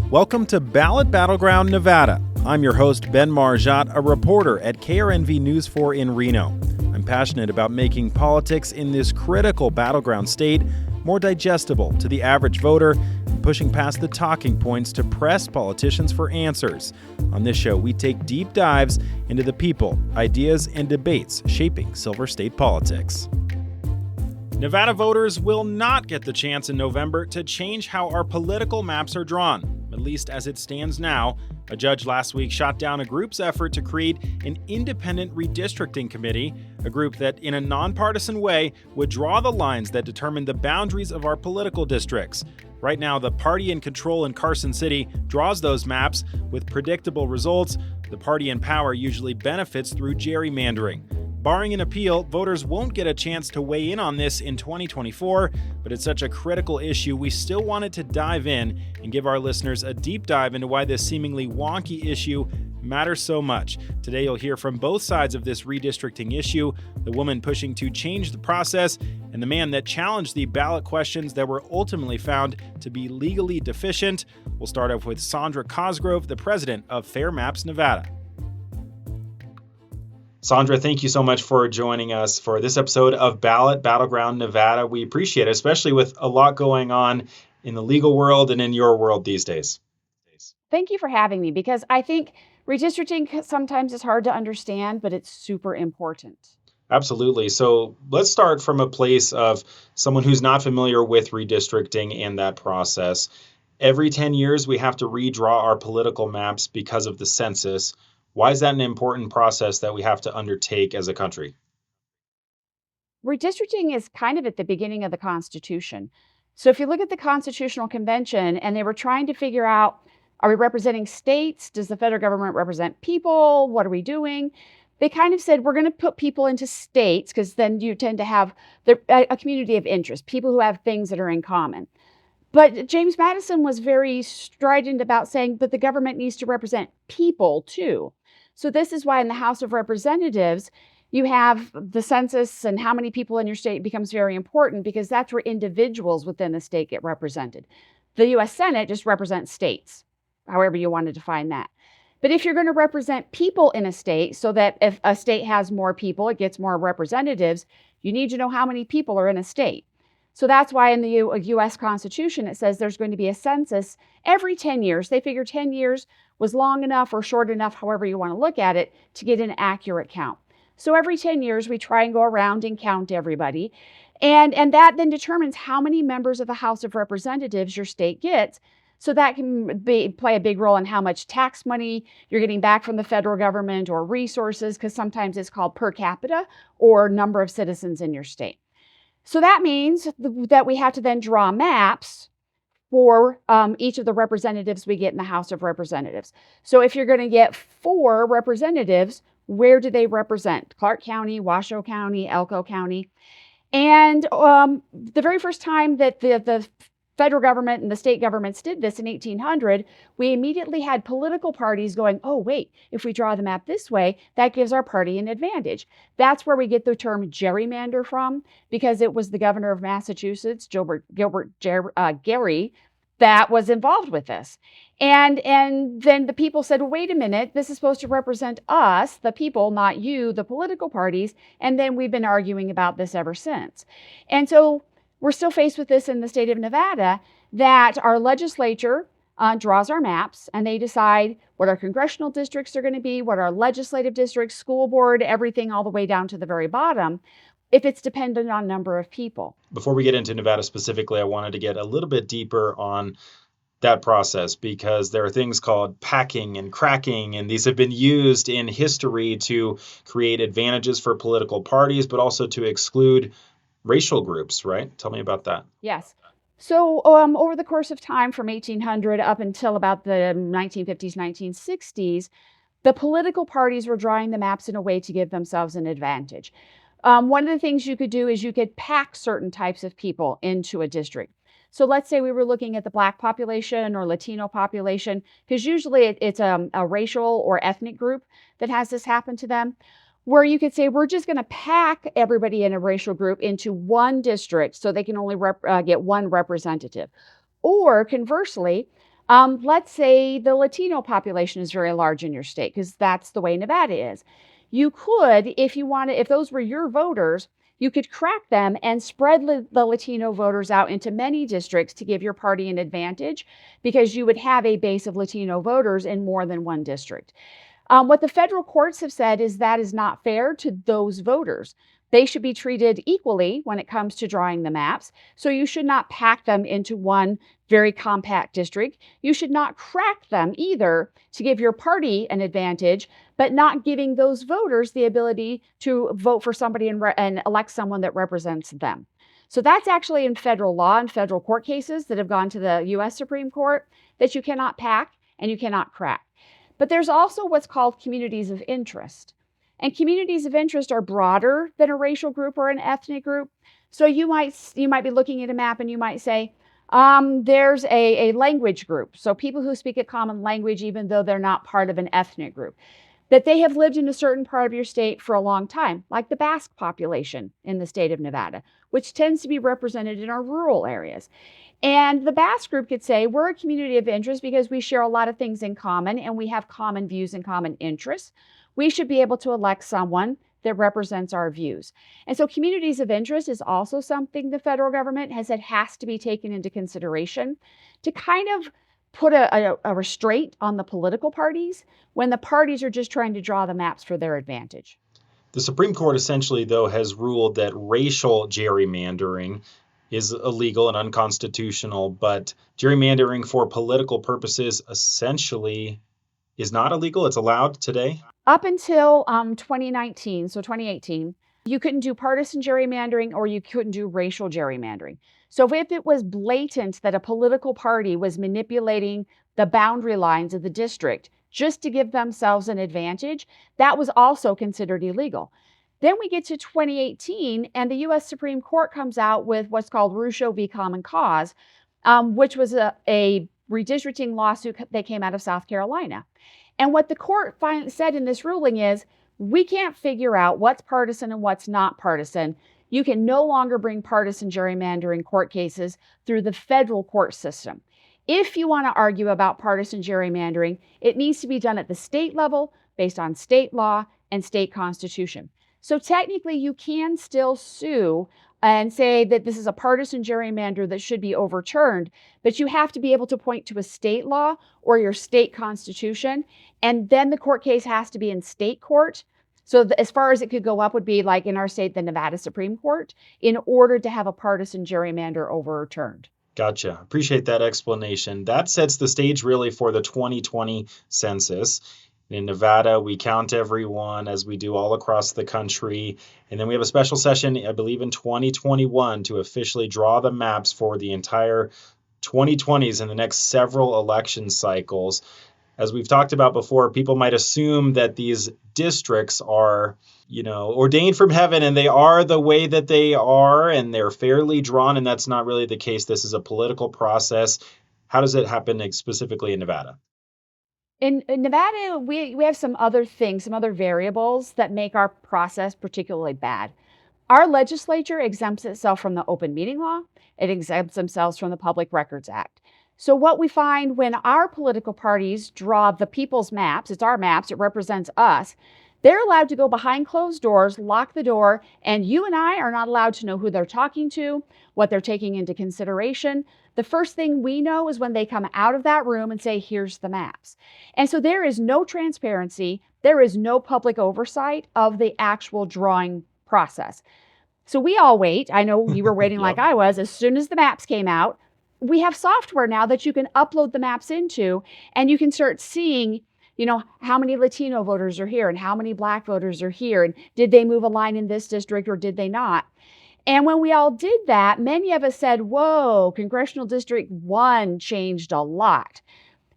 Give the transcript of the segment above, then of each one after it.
Welcome to Ballot Battleground, Nevada. I'm your host, Ben Marjat, a reporter at KRNV News 4 in Reno. I'm passionate about making politics in this critical battleground state more digestible to the average voter and pushing past the talking points to press politicians for answers. On this show, we take deep dives into the people, ideas, and debates shaping Silver State politics. Nevada voters will not get the chance in November to change how our political maps are drawn, at least as it stands now. A judge last week shot down a group's effort to create an independent redistricting committee, a group that, in a nonpartisan way, would draw the lines that determine the boundaries of our political districts. Right now, the party in control in Carson City draws those maps with predictable results. The party in power usually benefits through gerrymandering. Barring an appeal, voters won't get a chance to weigh in on this in 2024, but it's such a critical issue, we still wanted to dive in and give our listeners a deep dive into why this seemingly wonky issue matters so much. Today, you'll hear from both sides of this redistricting issue, the woman pushing to change the process, and the man that challenged the ballot questions that were ultimately found to be legally deficient. We'll start off with Sandra Cosgrove, the president of Fair Maps Nevada. Sandra, thank you so much for joining us for this episode of Ballot Battleground Nevada. We appreciate it, especially with a lot going on in the legal world and in your world these days. Thank you for having me, because I think redistricting sometimes is hard to understand, but it's super important. Absolutely. So let's start from a place of someone who's not familiar with redistricting and that process. Every 10 years, we have to redraw our political maps because of the census. Why is that an important process that we have to undertake as a country? Redistricting is kind of at the beginning of the Constitution. So if you look at the Constitutional Convention, and they were trying to figure out, are we representing states? Does the federal government represent people? What are we doing? They kind of said, we're going to put people into states, because then you tend to have a community of interest, people who have things that are in common. But James Madison was very strident about saying, but the government needs to represent people too. So this is why in the House of Representatives, you have the census and how many people in your state becomes very important, because that's where individuals within the state get represented. The U.S. Senate just represents states, however you want to define that. But if you're going to represent people in a state, so that if a state has more people, it gets more representatives, you need to know how many people are in a state. So that's why in the U.S. Constitution, it says there's going to be a census every 10 years. They figure 10 years was long enough or short enough, however you want to look at it, to get an accurate count. So every 10 years, we try and go around and count everybody. And that then determines how many members of the House of Representatives your state gets. So that can play a big role in how much tax money you're getting back from the federal government, or resources, because sometimes it's called per capita or number of citizens in your state. So that means that we have to then draw maps for each of the representatives we get in the House of Representatives. So if you're going to get 4 representatives, where do they represent? Clark County, Washoe County, Elko County. And the very first time that the federal government and the state governments did this in 1800, we immediately had political parties going, oh, wait, if we draw the map this way, that gives our party an advantage. That's where we get the term gerrymander from, because it was the governor of Massachusetts, Gilbert Gerry, that was involved with this. And then the people said, well, wait a minute, this is supposed to represent us, the people, not you, the political parties. And then we've been arguing about this ever since. And so we're still faced with this in the state of Nevada, that our legislature draws our maps, and they decide what our congressional districts are going to be, what our legislative districts, school board, everything all the way down to the very bottom, if it's dependent on number of people. Before we get into Nevada specifically, I wanted to get a little bit deeper on that process, because there are things called packing and cracking, and these have been used in history to create advantages for political parties, but also to exclude racial groups, right? Tell me about that. Yes. So over the course of time, from 1800 up until about the 1950s, 1960s, the political parties were drawing the maps in a way to give themselves an advantage. One of the things you could do is you could pack certain types of people into a district. So let's say we were looking at the Black population or Latino population, because usually it's a racial or ethnic group that has this happen to them, where you could say, we're just going to pack everybody in a racial group into one district so they can only get one representative. Or conversely, Let's say the Latino population is very large in your state, because that's the way Nevada is. You could, if those were your voters, you could crack them and spread the Latino voters out into many districts to give your party an advantage, because you would have a base of Latino voters in more than one district. What the federal courts have said is that is not fair to those voters. They should be treated equally when it comes to drawing the maps. So you should not pack them into one very compact district. You should not crack them either to give your party an advantage, but not giving those voters the ability to vote for somebody and elect someone that represents them. So that's actually in federal law and federal court cases that have gone to the US Supreme Court, that you cannot pack and you cannot crack. But there's also what's called communities of interest. And communities of interest are broader than a racial group or an ethnic group. So you might be looking at a map and you might say, there's a language group. So people who speak a common language, even though they're not part of an ethnic group, that they have lived in a certain part of your state for a long time, like the Basque population in the state of Nevada, which tends to be represented in our rural areas. And the Basque group could say, we're a community of interest because we share a lot of things in common and we have common views and common interests. We should be able to elect someone that represents our views. And so communities of interest is also something the federal government has said has to be taken into consideration to kind of put a restraint on the political parties when the parties are just trying to draw the maps for their advantage. The Supreme Court essentially, though, has ruled that racial gerrymandering is illegal and unconstitutional, but gerrymandering for political purposes essentially is not illegal. It's allowed today. Up until 2019, so 2018, you couldn't do partisan gerrymandering or you couldn't do racial gerrymandering. So if it was blatant that a political party was manipulating the boundary lines of the district just to give themselves an advantage, that was also considered illegal. Then we get to 2018, and the US Supreme Court comes out with what's called Russo v. Common Cause, which was a redistricting lawsuit that came out of South Carolina. And what the court said in this ruling is, we can't figure out what's partisan and what's not partisan. You can no longer bring partisan gerrymandering court cases through the federal court system. If you want to argue about partisan gerrymandering, it needs to be done at the state level based on state law and state constitution. So technically, you can still sue and say that this is a partisan gerrymander that should be overturned, but you have to be able to point to a state law or your state constitution, and then the court case has to be in state court. So as far as it could go up would be like in our state, the Nevada Supreme Court, in order to have a partisan gerrymander overturned. Gotcha. Appreciate that explanation. That sets the stage really for the 2020 census. In Nevada, we count everyone as we do all across the country. And then we have a special session, I believe, in 2021 to officially draw the maps for the entire 2020s and the next several election cycles. As we've talked about before, people might assume that these districts are, ordained from heaven and they are the way that they are and they're fairly drawn. And that's not really the case. This is a political process. How does it happen specifically in Nevada? In Nevada, we have some other things, some other variables that make our process particularly bad. Our legislature exempts itself from the open meeting law. It exempts themselves from the Public Records Act. So what we find when our political parties draw the people's maps, it's our maps, it represents us, they're allowed to go behind closed doors, lock the door, and you and I are not allowed to know who they're talking to, what they're taking into consideration. The first thing we know is when they come out of that room and say, here's the maps. And so there is no transparency, there is no public oversight of the actual drawing process. So we all wait. I know you were waiting like I was. As soon as the maps came out, we have software now that you can upload the maps into, and you can start seeing how many Latino voters are here and how many Black voters are here, and did they move a line in this district or did they not? And when we all did that, many of us said, whoa, Congressional District 1 changed a lot.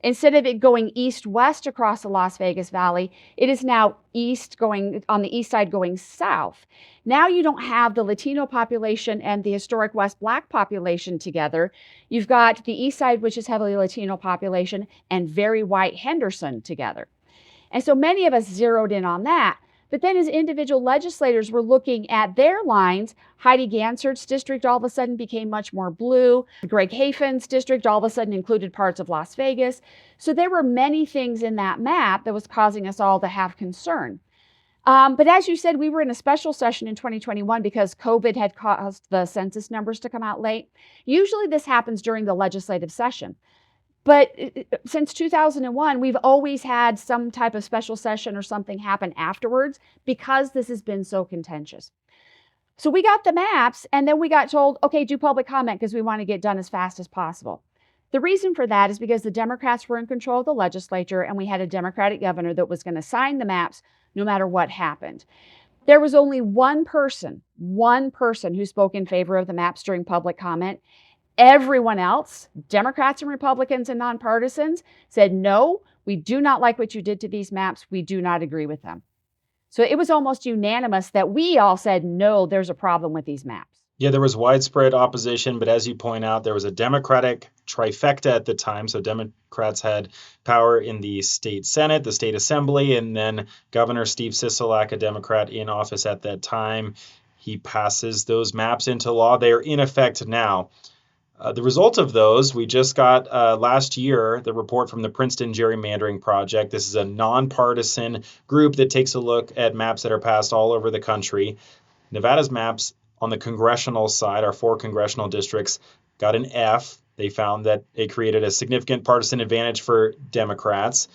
Instead of it going east-west across the Las Vegas Valley, it is now east going on the east side going south. Now you don't have the Latino population and the historic West Black population together. You've got the east side, which is heavily Latino population, and very white Henderson together. And so many of us zeroed in on that. But then as individual legislators were looking at their lines, Heidi Gansert's district all of a sudden became much more blue. Greg Hafen's district all of a sudden included parts of Las Vegas. So there were many things in that map that was causing us all to have concern. But as you said, we were in a special session in 2021 because COVID had caused the census numbers to come out late. Usually this happens during the legislative session. But since 2001, we've always had some type of special session or something happen afterwards because this has been so contentious. So we got the maps and then we got told, okay, do public comment because we want to get done as fast as possible. The reason for that is because the Democrats were in control of the legislature and we had a Democratic governor that was going to sign the maps no matter what happened. There was only one person who spoke in favor of the maps during public comment. Everyone else, Democrats and Republicans and nonpartisans, said, no, we do not like what you did to these maps. We do not agree with them. So it was almost unanimous that we all said, no, there's a problem with these maps. Yeah, there was widespread opposition, but as you point out, there was a Democratic trifecta at the time. So Democrats had power in the state Senate, the state assembly, and then Governor Steve Sisolak, a Democrat in office at that time, he passes those maps into law. They are in effect now. The result of those, we just got last year, the report from the Princeton Gerrymandering Project. This is a nonpartisan group that takes a look at maps that are passed all over the country. Nevada's maps on the congressional side, our 4 congressional districts, got an F. They found that it created a significant partisan advantage for Democrats.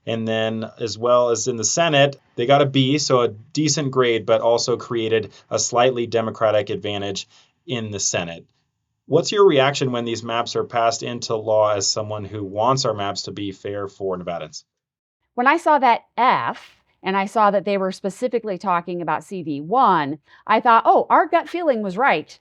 And then as well as in the Senate, they got a B, so a decent grade, but also created a slightly Democratic advantage in the Senate. What's your reaction when these maps are passed into law as someone who wants our maps to be fair for Nevadans? When I saw that F and I saw that they were specifically talking about CD1, I thought, oh, our gut feeling was right.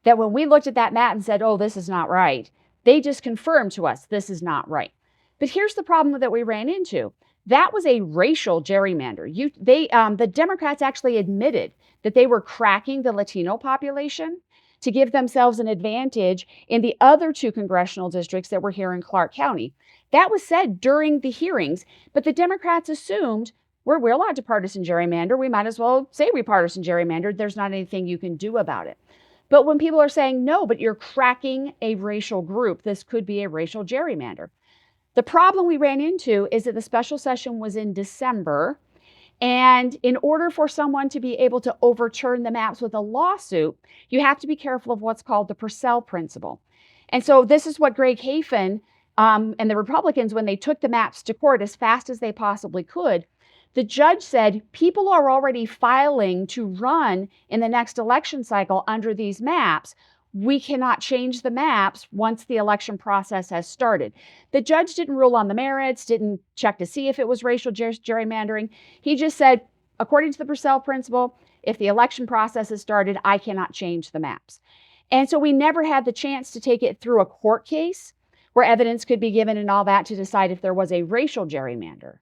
That when we looked at that map and said, oh, this is not right, they just confirmed to us this is not right. But here's the problem that we ran into. That was a racial gerrymander. The Democrats actually admitted that they were cracking the Latino population to give themselves an advantage in the other 2 congressional districts that were here in Clark County. That was said during the hearings, but the Democrats assumed we're allowed to partisan gerrymander. We might as well say we partisan gerrymandered. There's not anything you can do about it. But when people are saying, no, but you're cracking a racial group, this could be a racial gerrymander. The problem we ran into is that the special session was in December. And in order for someone to be able to overturn the maps with a lawsuit, you have to be careful of what's called the Purcell principle. And so this is what Greg Hafen and the Republicans, when they took the maps to court as fast as they possibly could, the judge said people are already filing to run in the next election cycle under these maps. We cannot change the maps once the election process has started. The judge didn't rule on the merits, didn't check to see if it was racial gerrymandering. He just said, according to the Purcell principle, if the election process has started, I cannot change the maps. And so we never had the chance to take it through a court case where evidence could be given and all that to decide if there was a racial gerrymander.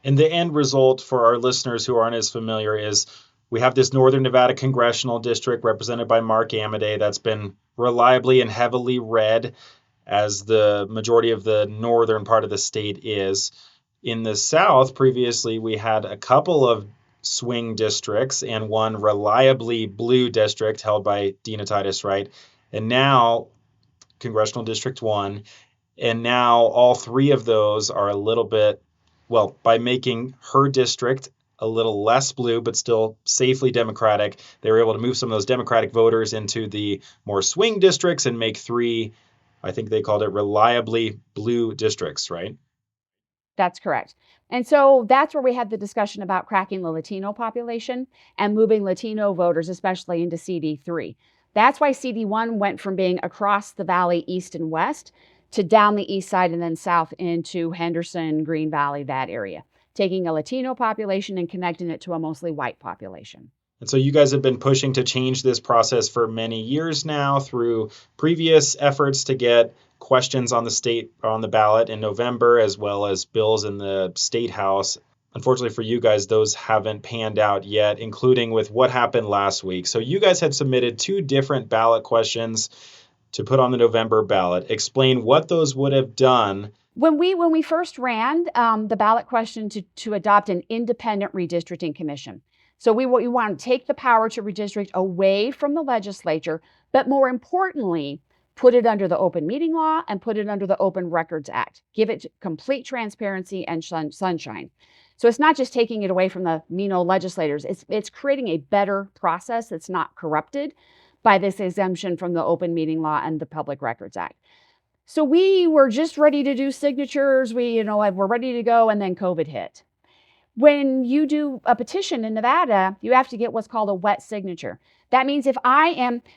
And the end result for our listeners who aren't as familiar is we have this Northern Nevada congressional district represented by Mark Amodei that's been reliably and heavily red, as the majority of the northern part of the state is. In the South, previously, we had a couple of swing districts and one reliably blue district held by Dina Titus Wright. And now, Congressional District 1, and now all 3 of those are a little bit, well, by making her district a little less blue, but still safely Democratic, they were able to move some of those Democratic voters into the more swing districts and make 3, I think they called it reliably blue districts, right? That's correct. And so that's where we had the discussion about cracking the Latino population and moving Latino voters, especially into CD3. That's why CD1 went from being across the valley east and west to down the east side and then south into Henderson, Green Valley, that area, taking a Latino population and connecting it to a mostly white population. And so you guys have been pushing to change this process for many years now through previous efforts to get questions on the ballot in November, as well as bills in the state house. Unfortunately for you guys, those haven't panned out yet, including with what happened last week. So you guys had submitted 2 different ballot questions to put on the November ballot. Explain what those would have done. When we first ran the ballot question to adopt an independent redistricting commission. So we want to take the power to redistrict away from the legislature, but more importantly, put it under the open meeting law and put it under the Open Records Act. Give it complete transparency and sunshine. So it's not just taking it away from the mean old legislators. It's creating a better process that's not corrupted by this exemption from the open meeting law and the Public Records Act. So we were just ready to do signatures. We're ready to go, and then COVID hit. When you do a petition in Nevada, you have to get what's called a wet signature. That means if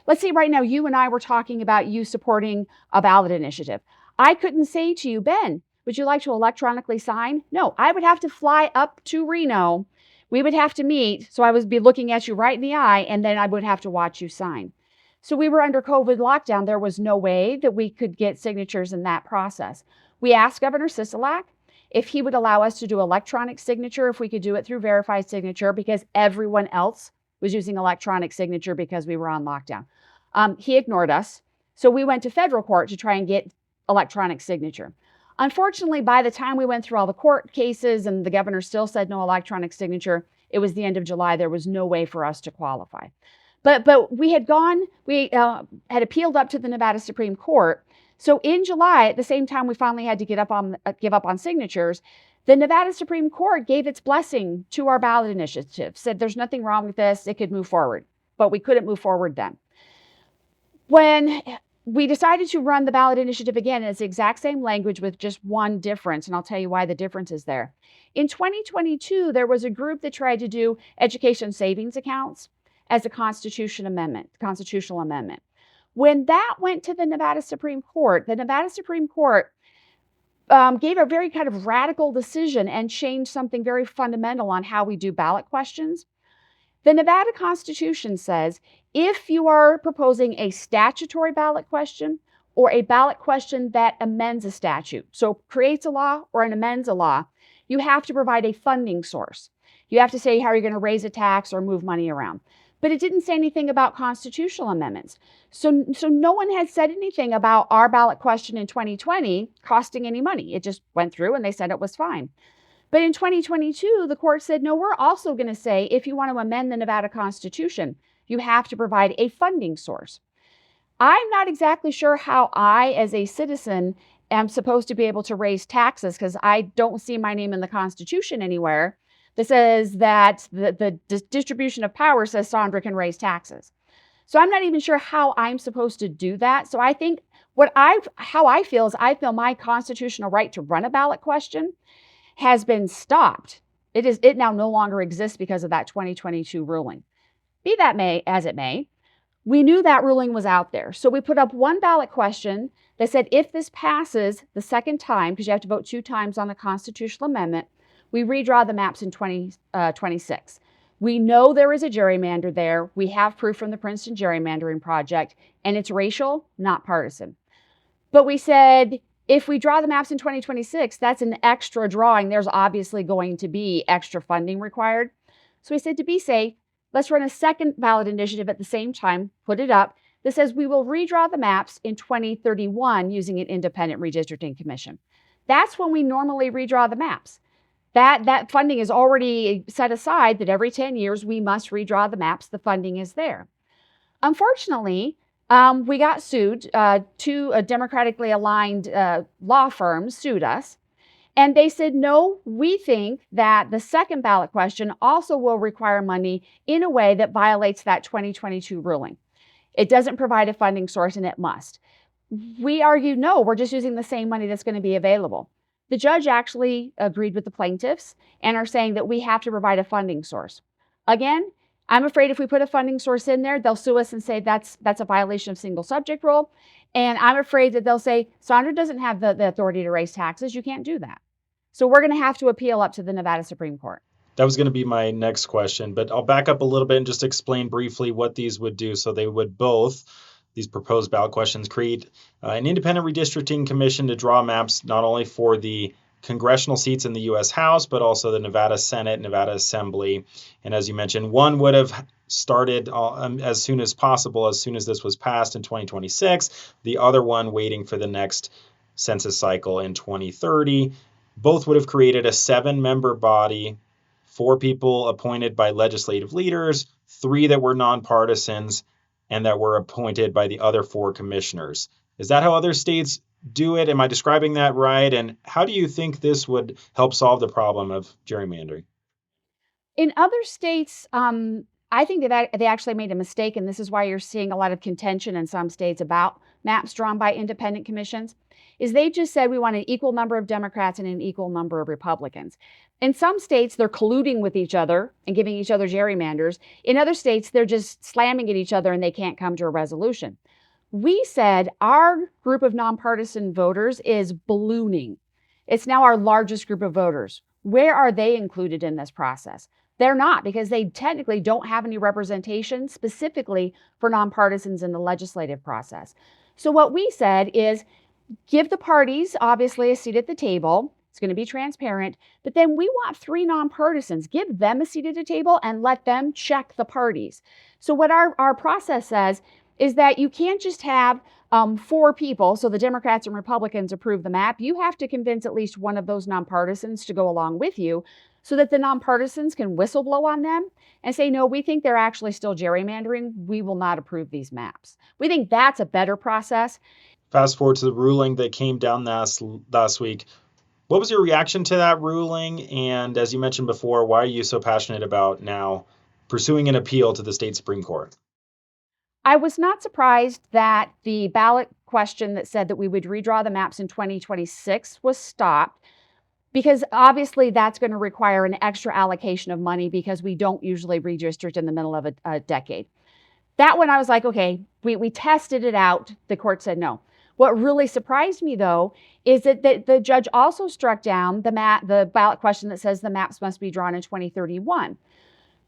let's say right now you and I were talking about you supporting a ballot initiative. I couldn't say to you, Ben, would you like to electronically sign? No, I would have to fly up to Reno. We would have to meet. So I would be looking at you right in the eye, and then I would have to watch you sign. So we were under COVID lockdown. There was no way that we could get signatures in that process. We asked Governor Sisolak if he would allow us to do electronic signature, if we could do it through verified signature, because everyone else was using electronic signature because we were on lockdown. He ignored us. So we went to federal court to try and get electronic signature. Unfortunately, by the time we went through all the court cases and the governor still said no electronic signature, it was the end of July. There was no way for us to qualify. But we had appealed up to the Nevada Supreme Court. So in July, at the same time we finally had to give up on signatures, the Nevada Supreme Court gave its blessing to our ballot initiative, said there's nothing wrong with this, it could move forward. But we couldn't move forward then. When we decided to run the ballot initiative again, it's the exact same language with just one difference, and I'll tell you why the difference is there. In 2022, there was a group that tried to do education savings accounts as a constitutional amendment. When that went to the Nevada Supreme Court gave a very kind of radical decision and changed something very fundamental on how we do ballot questions. The Nevada Constitution says if you are proposing a statutory ballot question or a ballot question that amends a statute, so creates a law or amends a law, you have to provide a funding source. You have to say how you're going to raise a tax or move money around. But it didn't say anything about constitutional amendments. So no one had said anything about our ballot question in 2020 costing any money. It just went through and they said it was fine. But in 2022, the court said, no, we're also going to say if you want to amend the Nevada Constitution, you have to provide a funding source. I'm not exactly sure how I, as a citizen, am supposed to be able to raise taxes because I don't see my name in the Constitution anywhere that says that the distribution of power says Sandra can raise taxes. So I'm not even sure how I'm supposed to do that. So I think how I feel is I feel my constitutional right to run a ballot question has been stopped. It now no longer exists because of that 2022 ruling. Be that as it may, we knew that ruling was out there. So we put up one ballot question that said if this passes the second time, because you have to vote 2 times on a constitutional amendment, we redraw the maps in 2026. We know there is a gerrymander there. We have proof from the Princeton Gerrymandering Project, and it's racial, not partisan. But we said, if we draw the maps in 2026, that's an extra drawing. There's obviously going to be extra funding required. So we said, to be safe, let's run a second ballot initiative at the same time, put it up, that says we will redraw the maps in 2031 using an independent redistricting commission. That's when we normally redraw the maps. That funding is already set aside that every 10 years we must redraw the maps. The funding is there. Unfortunately, we got sued. 2 democratically aligned law firms sued us. And they said, no, we think that the second ballot question also will require money in a way that violates that 2022 ruling. It doesn't provide a funding source and it must. We argued, no, we're just using the same money that's going to be available. The judge actually agreed with the plaintiffs and are saying that we have to provide a funding source. Again, I'm afraid if we put a funding source in there, they'll sue us and say that's a violation of single subject rule. And I'm afraid that they'll say, Sandra doesn't have the authority to raise taxes. You can't do that. So we're going to have to appeal up to the Nevada Supreme Court. That was going to be my next question, but I'll back up a little bit and just explain briefly what these would do. So they would both, these proposed ballot questions, create an independent redistricting commission to draw maps not only for the congressional seats in the U.S. House, but also the Nevada Senate, Nevada Assembly. And as you mentioned, one would have started as soon as possible, as soon as this was passed in 2026. The other one waiting for the next census cycle in 2030. Both would have created a 7-member body, 4 people appointed by legislative leaders, 3 that were nonpartisans, and that were appointed by the other 4 commissioners. Is that how other states do it? Am I describing that right? And how do you think this would help solve the problem of gerrymandering? In other states, I think they actually made a mistake, and this is why you're seeing a lot of contention in some states about maps drawn by independent commissions, is they just said we want an equal number of Democrats and an equal number of Republicans. In some states, they're colluding with each other and giving each other gerrymanders. In other states, they're just slamming at each other and they can't come to a resolution. We said our group of nonpartisan voters is ballooning. It's now our largest group of voters. Where are they included in this process? They're not, because they technically don't have any representation specifically for nonpartisans in the legislative process. So what we said is give the parties obviously a seat at the table. It's going to be transparent, but then we want 3 nonpartisans. Give them a seat at the table and let them check the parties. So what our process says is that you can't just have 4 people, so the Democrats and Republicans approve the map. You have to convince at least one of those nonpartisans to go along with you so that the nonpartisans can whistleblow on them and say, no, we think they're actually still gerrymandering. We will not approve these maps. We think that's a better process. Fast forward to the ruling that came down last week. What was your reaction to that ruling? And as you mentioned before, why are you so passionate about now pursuing an appeal to the state Supreme Court? I was not surprised that the ballot question that said that we would redraw the maps in 2026 was stopped, because obviously that's going to require an extra allocation of money because we don't usually redistrict in the middle of a decade. That one I was like, okay, we tested it out. The court said no. What really surprised me, though, is that the judge also struck down the ballot question that says the maps must be drawn in 2031.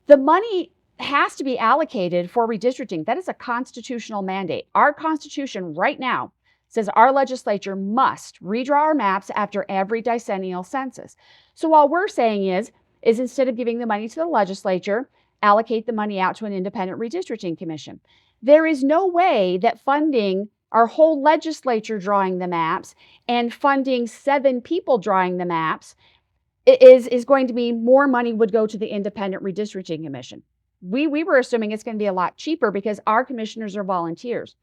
The money has to be allocated for redistricting. That is a constitutional mandate. Our Constitution right now says our legislature must redraw our maps after every decennial census. So all we're saying is instead of giving the money to the legislature, allocate the money out to an independent redistricting commission. There is no way that funding our whole legislature drawing the maps and funding 7 people drawing the maps is going to be more money would go to the independent redistricting commission. We were assuming it's going to be a lot cheaper because our commissioners are volunteers.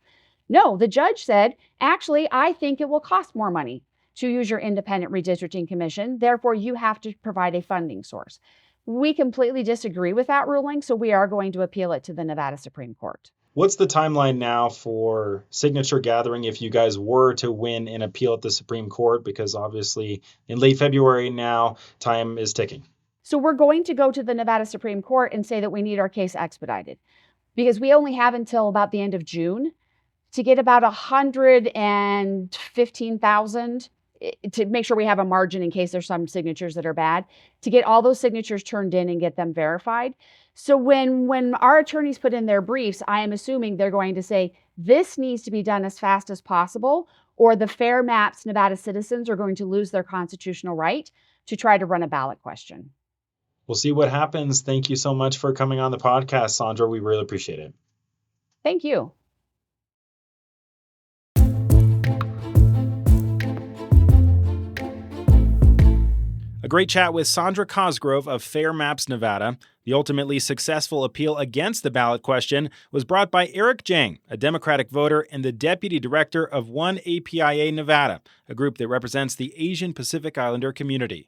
No, the judge said, actually, I think it will cost more money to use your independent redistricting commission. Therefore, you have to provide a funding source. We completely disagree with that ruling, so we are going to appeal it to the Nevada Supreme Court. What's the timeline now for signature gathering if you guys were to win an appeal at the Supreme Court? Because obviously in late February now, time is ticking. So we're going to go to the Nevada Supreme Court and say that we need our case expedited because we only have until about the end of June to get about 115,000 to make sure we have a margin in case there's some signatures that are bad, to get all those signatures turned in and get them verified. So when our attorneys put in their briefs, I am assuming they're going to say this needs to be done as fast as possible, or the Fair Maps Nevada citizens are going to lose their constitutional right to try to run a ballot question. We'll see what happens. Thank you so much for coming on the podcast, Sandra. We really appreciate it. Thank you. A great chat with Sandra Cosgrove of Fair Maps Nevada. The ultimately successful appeal against the ballot question was brought by Eric Jang, a Democratic voter and the deputy director of One APIA Nevada, a group that represents the Asian Pacific Islander community.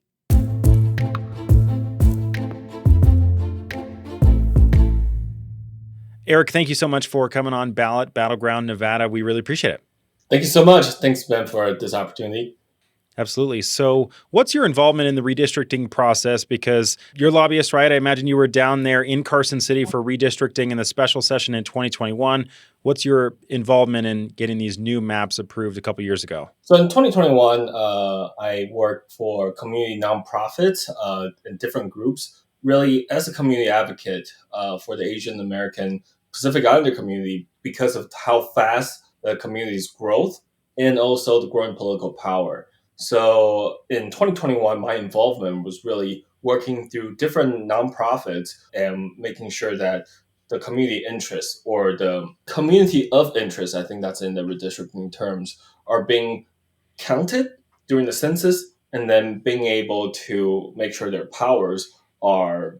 Eric, thank you so much for coming on Ballot Battleground Nevada. We really appreciate it. Thank you so much. Thanks, Ben, for this opportunity. Absolutely. So what's your involvement in the redistricting process? Because you're a lobbyist, right? I imagine you were down there in Carson City for redistricting in the special session in 2021. What's your involvement in getting these new maps approved a couple years ago? So in 2021, I worked for community nonprofits in different groups, really as a community advocate for the Asian American Pacific Islander community because of how fast the community's growth and also the growing political power. So in 2021, my involvement was really working through different nonprofits and making sure that the community interests or the community of interest, I think that's in the redistricting terms, are being counted during the census, and then being able to make sure their powers are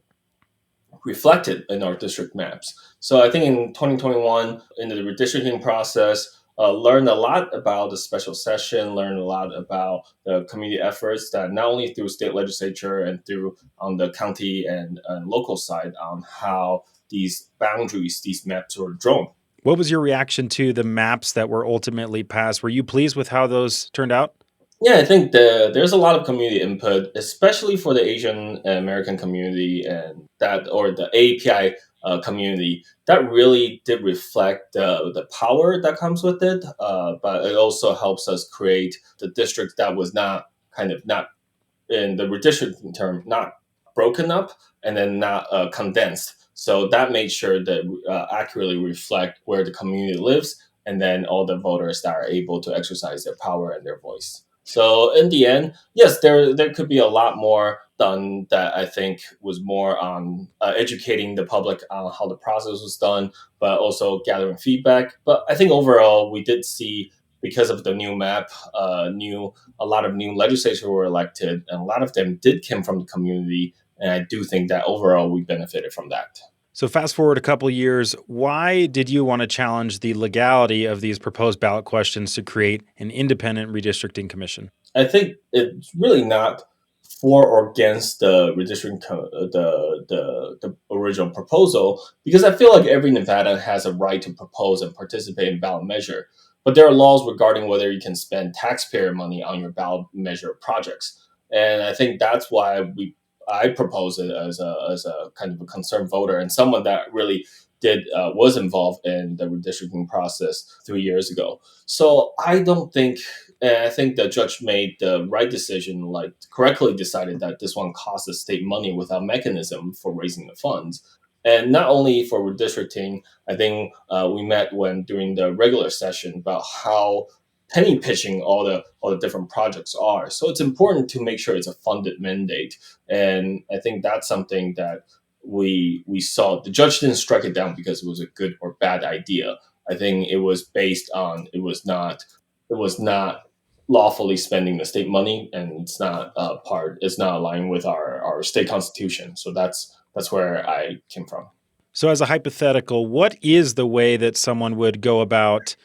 reflected in our district maps. So I think in 2021, in the redistricting process, learned a lot about the special session, learned a lot about the community efforts that not only through state legislature and through on the county and local side on how these boundaries, these maps were drawn. What was your reaction to the maps that were ultimately passed? Were you pleased with how those turned out? Yeah, I think there's a lot of community input, especially for the Asian American community and that or the API community. That really did reflect the power that comes with it, but it also helps us create the district that was not in the redistricting term, not broken up and then not condensed. So that made sure that accurately reflect where the community lives and then all the voters that are able to exercise their power and their voice. So in the end, yes, there could be a lot more done that I think was more on educating the public on how the process was done, but also gathering feedback. But I think overall, we did see because of the new map, a lot of new legislators were elected, and a lot of them did come from the community. And I do think that overall we benefited from that. So fast forward a couple of years, why did you want to challenge the legality of these proposed ballot questions to create an independent redistricting commission? I think it's really not for or against the redistricting, the original proposal, because I feel like every Nevada has a right to propose and participate in ballot measure. But there are laws regarding whether you can spend taxpayer money on your ballot measure projects, and I think that's why I propose it as a kind of a concerned voter and someone that really did was involved in the redistricting process 3 years ago. So I don't think and I think the judge made the right decision, like correctly decided that this one cost the state money without mechanism for raising the funds. And not only for redistricting, I think we met when during the regular session about how penny pitching all the different projects are. So it's important to make sure it's a funded mandate. And I think that's something that we saw. The judge didn't strike it down because it was a good or bad idea. I think it was based on it was not lawfully spending the state money, and it's not aligned with our state constitution. So that's where I came from. So, as a hypothetical, what is the way that someone would go about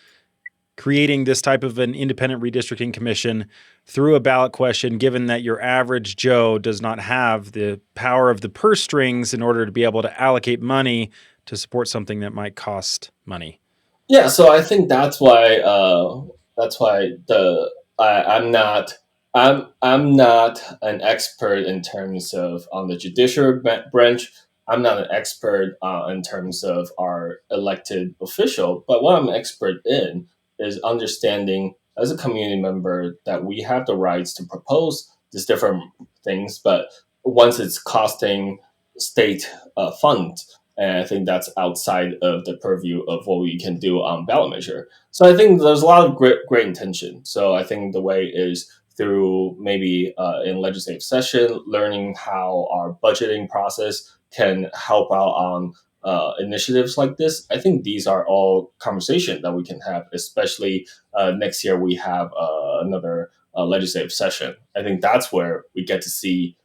creating this type of an independent redistricting commission through a ballot question, given that your average Joe does not have the power of the purse strings in order to be able to allocate money to support something that might cost money? Yeah, so I think that's why I'm not an expert in terms of on the judicial branch. I'm not an expert in terms of our elected official, but what I'm an expert in is understanding as a community member that we have the rights to propose these different things, but once it's costing state funds, and I think that's outside of the purview of what we can do on ballot measure. So I think there's a lot of great intention. So I think the way is through maybe in legislative session, learning how our budgeting process can help out on initiatives like this. I think these are all conversations that we can have, especially next year we have another legislative session. I think that's where we get to see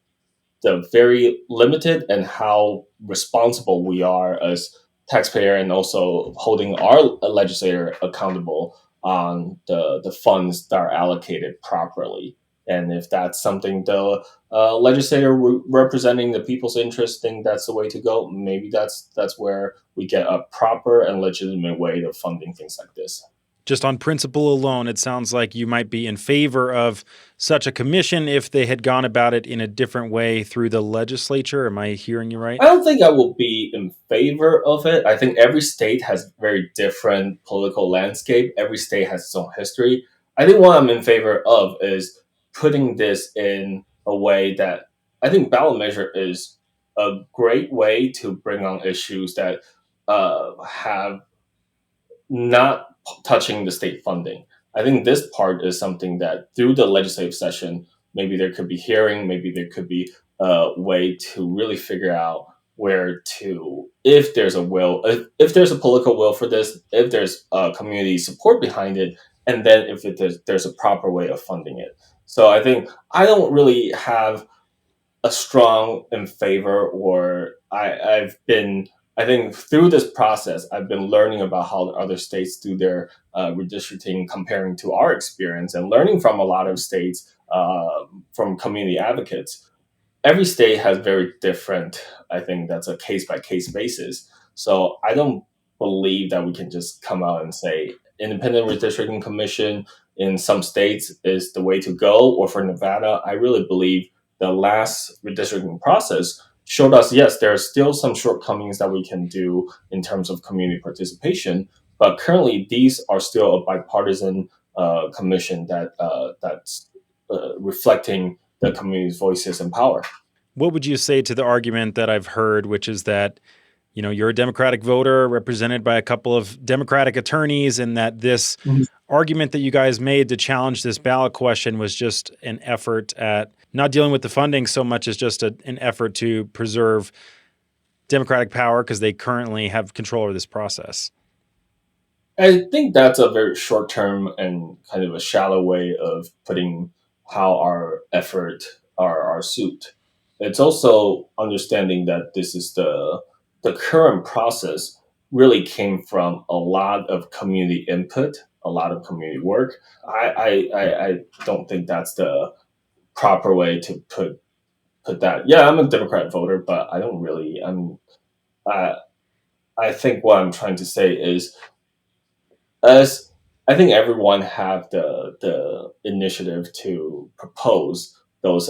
the very limited and how responsible we are as taxpayer and also holding our legislator accountable on the funds that are allocated properly. And if that's something the legislator representing the people's interest think that's the way to go, maybe that's where we get a proper and legitimate way of funding things like this. Just on principle alone, it sounds like you might be in favor of such a commission if they had gone about it in a different way through the legislature. Am I hearing you right? I don't think I will be in favor of it. I think every state has very different political landscape. Every state has its own history. I think what I'm in favor of is putting this in a way that I think ballot measure is a great way to bring on issues that have not touching the state funding. I think this part is something that through the legislative session, maybe there could be hearing, maybe there could be a way to really figure out where to, if there's a will, if there's a political will for this, if there's community support behind it, and then if there's a proper way of funding it. So I think I don't really have a strong in favor, or I think through this process, I've been learning about how other states do their redistricting, comparing to our experience, and learning from a lot of states, from community advocates. Every state has very different, I think that's a case by case basis. So I don't believe that we can just come out and say independent redistricting commission in some states is the way to go. Or for Nevada, I really believe the last redistricting process showed us, yes, there are still some shortcomings that we can do in terms of community participation. But currently, these are still a bipartisan commission that's reflecting the community's voices and power. What would you say to the argument that I've heard, which is that, you're a Democratic voter represented by a couple of Democratic attorneys, and that this argument that you guys made to challenge this ballot question was just an effort at not dealing with the funding so much as just an effort to preserve Democratic power because they currently have control over this process? I think that's a very short term and kind of a shallow way of putting how our effort are our suit. It's also understanding that this is the current process really came from a lot of community input, a lot of community work. I don't think that's the proper way to put that. Yeah, I'm a Democrat voter, but I don't really. I I think what I'm trying to say is, as I think everyone have the initiative to propose those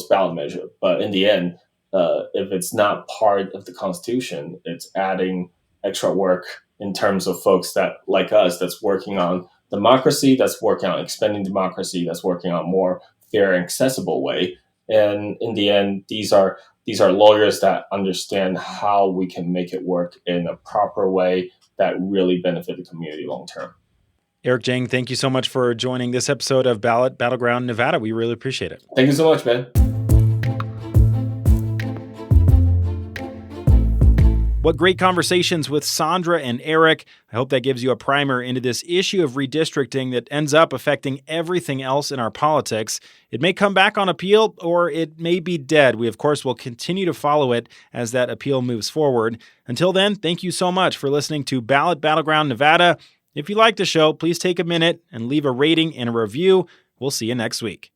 ballot measures, but in the end, if it's not part of the Constitution, it's adding extra work in terms of folks that like us that's working on democracy, that's working on expanding democracy, that's working on more fair and accessible way. And in the end, these are lawyers that understand how we can make it work in a proper way that really benefit the community long term. Eric Jang, thank you so much for joining this episode of Ballot Battleground Nevada. We really appreciate it. Thank you so much, Ben. What great conversations with Sandra and Eric. I hope that gives you a primer into this issue of redistricting that ends up affecting everything else in our politics. It may come back on appeal, or it may be dead. We, of course, will continue to follow it as that appeal moves forward. Until then, thank you so much for listening to Ballot Battleground Nevada. If you like the show, please take a minute and leave a rating and a review. We'll see you next week.